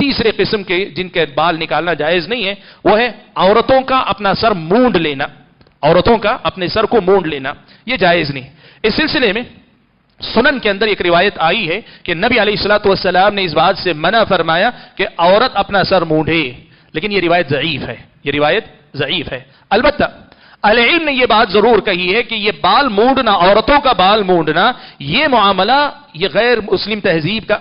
تیسرے قسم کے جن کے بال نکالنا جائز نہیں ہے وہ ہے عورتوں کا اپنا سر مونڈ لینا. عورتوں کا اپنے سر کو مونڈ لینا یہ جائز نہیں. اس سلسلے میں سنن کے اندر ایک روایت آئی ہے کہ نبی علیہ الصلوۃ والسلام نے اس بات سے منع فرمایا کہ عورت اپنا سر مونڈے، لیکن یہ روایت ضعیف ہے. یہ روایت ضعیف ہے. البتہ اہل علم نے یہ بات ضرور کہی ہے کہ یہ بال مونڈنا، عورتوں کا بال مونڈنا، یہ معاملہ یہ غیر مسلم تہذیب کا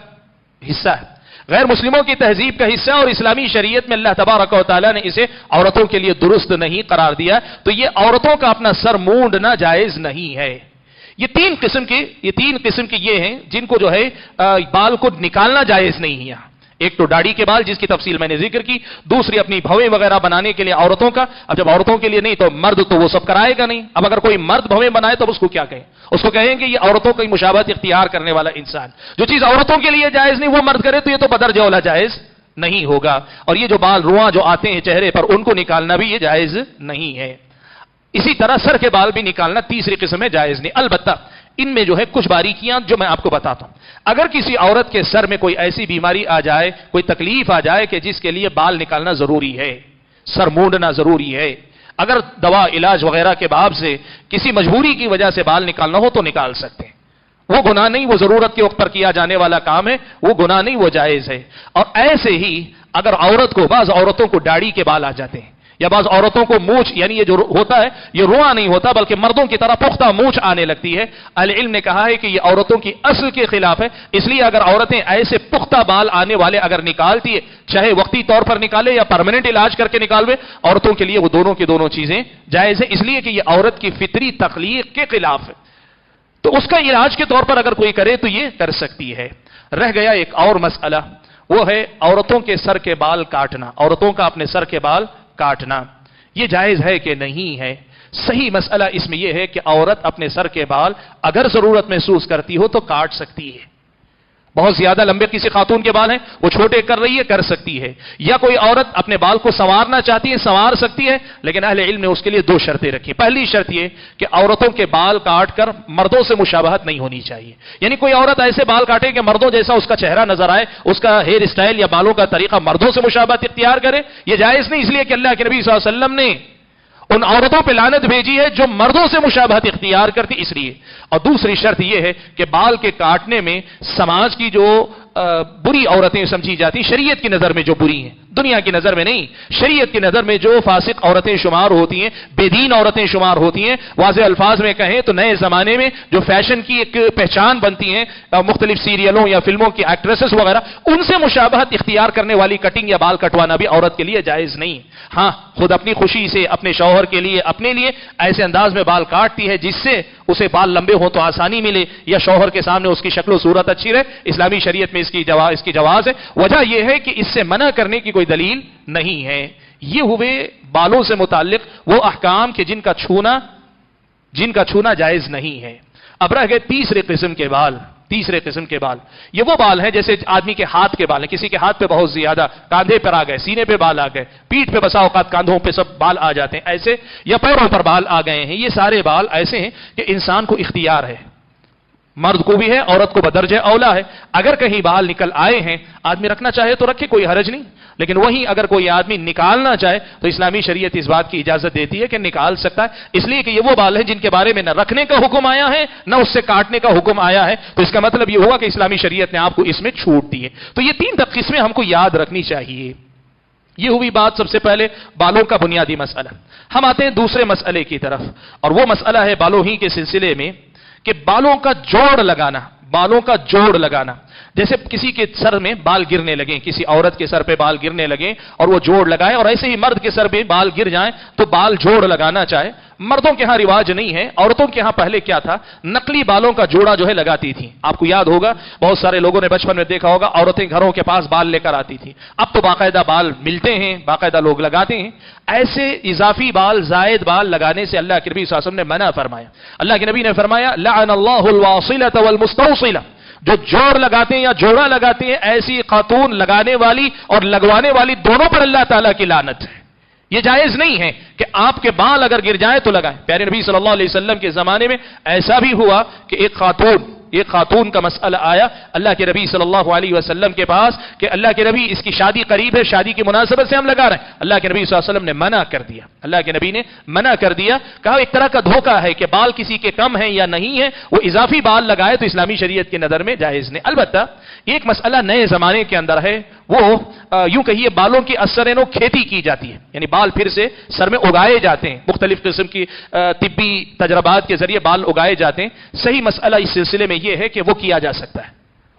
حصہ ہے، غیر مسلموں کی تہذیب کا حصہ، اور اسلامی شریعت میں اللہ تبارک و تعالیٰ نے اسے عورتوں کے لیے درست نہیں قرار دیا. تو یہ عورتوں کا اپنا سر مونڈنا جائز نہیں ہے. یہ تین قسم کے یہ ہیں جن کو جو ہے بال کو نکالنا جائز نہیں ہے. ایک تو داڑھی کے بال جس کی تفصیل میں نے ذکر کی، دوسری اپنی بھویں وغیرہ بنانے کے لیے عورتوں کا. اب جب عورتوں کے لیے نہیں تو مرد تو وہ سب کرائے گا نہیں. اب اگر کوئی مرد بھویں بنائے تو اس کو کیا کہیں؟ اس کو کہیں گے یہ عورتوں کی مشابہت اختیار کرنے والا انسان. جو چیز عورتوں کے لیے جائز نہیں وہ مرد کرے تو یہ تو بدرجہ اولا جائز نہیں ہوگا. اور یہ جو بال رواں جو آتے ہیں چہرے پر ان کو نکالنا بھی یہ جائز نہیں ہے. اسی طرح سر کے بال بھی نکالنا تیسری قسم ہے جائز نہیں. البتہ ان میں جو ہے کچھ باریکیاں جو میں آپ کو بتاتا ہوں. اگر کسی عورت کے سر میں کوئی ایسی بیماری آ جائے، کوئی تکلیف آ جائے کہ جس کے لیے بال نکالنا ضروری ہے، سر مونڈنا ضروری ہے، اگر دوا علاج وغیرہ کے باب سے کسی مجبوری کی وجہ سے بال نکالنا ہو تو نکال سکتے ہیں. وہ گناہ نہیں، وہ ضرورت کے وقت پر کیا جانے والا کام ہے، وہ گناہ نہیں، وہ جائز ہے. اور ایسے ہی اگر عورت کو، بعض عورتوں کو داڑھی کے بال آ جاتے ہیں، یا بعض عورتوں کو مونچھ، یعنی یہ جو ہوتا ہے یہ رواں نہیں ہوتا بلکہ مردوں کی طرح پختہ مونچھ آنے لگتی ہے، اہل علم نے کہا ہے کہ یہ عورتوں کی اصل کے خلاف ہے. اس لیے اگر عورتیں ایسے پختہ بال آنے والے اگر نکالتی ہے، چاہے وقتی طور پر نکالے یا پرماننٹ علاج کر کے نکالوے، عورتوں کے لیے وہ دونوں کی دونوں چیزیں جائز ہیں، اس لیے کہ یہ عورت کی فطری تخلیق کے خلاف ہے. تو اس کا علاج کے طور پر اگر کوئی کرے تو یہ کر سکتی ہے. رہ گیا ایک اور مسئلہ، وہ ہے عورتوں کے سر کے بال کاٹنا. عورتوں کا اپنے سر کے بال کاٹنا یہ جائز ہے کہ نہیں ہے؟ صحیح مسئلہ اس میں یہ ہے کہ عورت اپنے سر کے بال اگر ضرورت محسوس کرتی ہو تو کاٹ سکتی ہے. بہت زیادہ لمبے کسی خاتون کے بال ہیں، وہ چھوٹے کر رہی ہے، کر سکتی ہے. یا کوئی عورت اپنے بال کو سنوارنا چاہتی ہے، سنوار سکتی ہے، لیکن اہل علم نے اس کے لیے دو شرطیں رکھی. پہلی شرط یہ کہ عورتوں کے بال کاٹ کر مردوں سے مشابہت نہیں ہونی چاہیے. یعنی کوئی عورت ایسے بال کاٹے کہ مردوں جیسا اس کا چہرہ نظر آئے، اس کا ہیئر اسٹائل یا بالوں کا طریقہ مردوں سے مشابہت اختیار کرے، یہ جائز نہیں. اس لیے کہ اللہ کے نبی صلی اللہ علیہ وسلم نے ان عورتوں پہ لعنت بھیجی ہے جو مردوں سے مشابہت اختیار کرتی، اس لیے. اور دوسری شرط یہ ہے کہ بال کے کاٹنے میں سماج کی جو بری عورتیں سمجھی جاتی، شریعت کی نظر میں جو بری ہیں، دنیا کی نظر میں نہیں، شریعت کی نظر میں جو فاسق عورتیں شمار ہوتی ہیں، بے دین عورتیں شمار ہوتی ہیں، واضح الفاظ میں کہیں تو نئے زمانے میں جو فیشن کی ایک پہچان بنتی ہیں مختلف سیریلوں یا فلموں کی ایکٹریسز وغیرہ، ان سے مشابہت اختیار کرنے والی کٹنگ یا بال کٹوانا بھی عورت کے لیے جائز نہیں. ہاں خود اپنی خوشی سے اپنے شوہر کے لیے، اپنے لیے ایسے انداز میں بال کاٹتی ہے جس سے اسے بال لمبے ہوں تو آسانی ملے، یا شوہر کے سامنے اس کی شکل و صورت اچھی رہے. اسلامی شریعت میں اس کی جواز ہے. وجہ یہ ہے کہ اس سے منع کرنے کی کوئی دلیل نہیں ہے. یہ ہوئے بالوں سے متعلق وہ احکام کہ جن کا چھونا جائز نہیں ہے. اب رہ گئے تیسرے قسم کے بال. یہ وہ بال ہیں جیسے آدمی کے ہاتھ کے بال ہیں، کسی کے ہاتھ پہ بہت زیادہ، کاندھے پر آ گئے، سینے پہ بال آ گئے، پیٹھ پہ بسا اوقات کاندھوں پہ سب بال آ جاتے ہیں ایسے، یا پیروں پر بال آ گئے ہیں. یہ سارے بال ایسے ہیں کہ انسان کو اختیار ہے، مرد کو بھی ہے، عورت کو بدرجہ اولا ہے. اگر کہیں بال نکل آئے ہیں، آدمی رکھنا چاہے تو رکھے، کوئی حرج نہیں. لیکن وہیں اگر کوئی آدمی نکالنا چاہے تو اسلامی شریعت اس بات کی اجازت دیتی ہے کہ نکال سکتا ہے. اس لیے کہ یہ وہ بال ہیں جن کے بارے میں نہ رکھنے کا حکم آیا ہے نہ اس سے کاٹنے کا حکم آیا ہے. تو اس کا مطلب یہ ہوا کہ اسلامی شریعت نے آپ کو اس میں چھوٹ دی ہے. تو یہ تین قسمیں ہم کو یاد رکھنی چاہیے. یہ ہوئی بات سب سے پہلے بالوں کا بنیادی مسئلہ. ہم آتے ہیں دوسرے مسئلے کی طرف، اور وہ مسئلہ ہے بالوں ہی کے سلسلے میں کہ بالوں کا جوڑ لگانا. جیسے کسی کے سر میں بال گرنے لگیں، کسی عورت کے سر پہ بال گرنے لگیں اور وہ جوڑ لگائے، اور ایسے ہی مرد کے سر پہ بال گر جائیں تو بال جوڑ لگانا چاہے. مردوں کے ہاں رواج نہیں ہے. عورتوں کے ہاں پہلے کیا تھا، نقلی بالوں کا جوڑا جو ہے لگاتی تھی. آپ کو یاد ہوگا، بہت سارے لوگوں نے بچپن میں دیکھا ہوگا، عورتیں گھروں کے پاس بال لے کر آتی تھی. اب تو باقاعدہ بال ملتے ہیں، باقاعدہ لوگ لگاتے ہیں. ایسے اضافی بال، زائد بال لگانے سے اللہ کے نبی صلی اللہ علیہ وسلم نے منع فرمایا. اللہ کے نبی نے فرمایا لعن اللہ الواصلۃ والمستوصلۃ، جو جوڑ لگاتے ہیں یا جوڑا لگاتے ہیں، ایسی خاتون لگانے والی اور لگوانے والی دونوں پر اللہ تعالیٰ کی لعنت ہے. یہ جائز نہیں ہے کہ آپ کے بال اگر گر جائیں تو لگائیں. پیارے نبی صلی اللہ علیہ وسلم کے زمانے میں ایسا بھی ہوا کہ ایک خاتون ایک خاتون کا مسئلہ آیا اللہ کے نبی صلی اللہ علیہ وسلم کے پاس کہ اللہ کے نبی اس کی شادی قریب ہے، شادی کی مناسبت سے ہم لگا رہے ہیں. اللہ کے نبی صلی اللہ علیہ وسلم نے منع کر دیا. اللہ کے نبی نے منع کر دیا، کہا ایک طرح کا دھوکہ ہے کہ بال کسی کے کم ہیں یا نہیں ہے، وہ اضافی بال لگائے تو اسلامی شریعت کی نظر میں جائز نہیں. البتہ ایک مسئلہ نئے زمانے کے اندر ہے، وہ یوں کہیے بالوں کی اثر نو کھیتی کی جاتی ہے، یعنی بال پھر سے سر میں اگائے جاتے ہیں، مختلف قسم کی طبی تجربات کے ذریعے بال اگائے جاتے ہیں. صحیح مسئلہ اس سلسلے میں یہ ہے کہ وہ کیا جا سکتا ہے،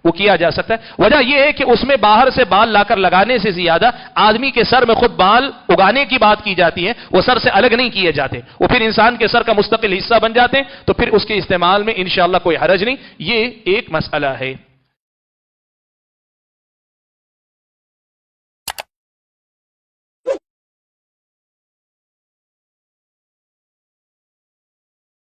وہ کیا جا سکتا ہے. وجہ یہ ہے کہ اس میں باہر سے بال لا کر لگانے سے زیادہ آدمی کے سر میں خود بال اگانے کی بات کی جاتی ہے، وہ سر سے الگ نہیں کیے جاتے، وہ پھر انسان کے سر کا مستقل حصہ بن جاتے ہیں، تو پھر اس کے استعمال میں انشاءاللہ کوئی حرج نہیں. یہ ایک مسئلہ ہے.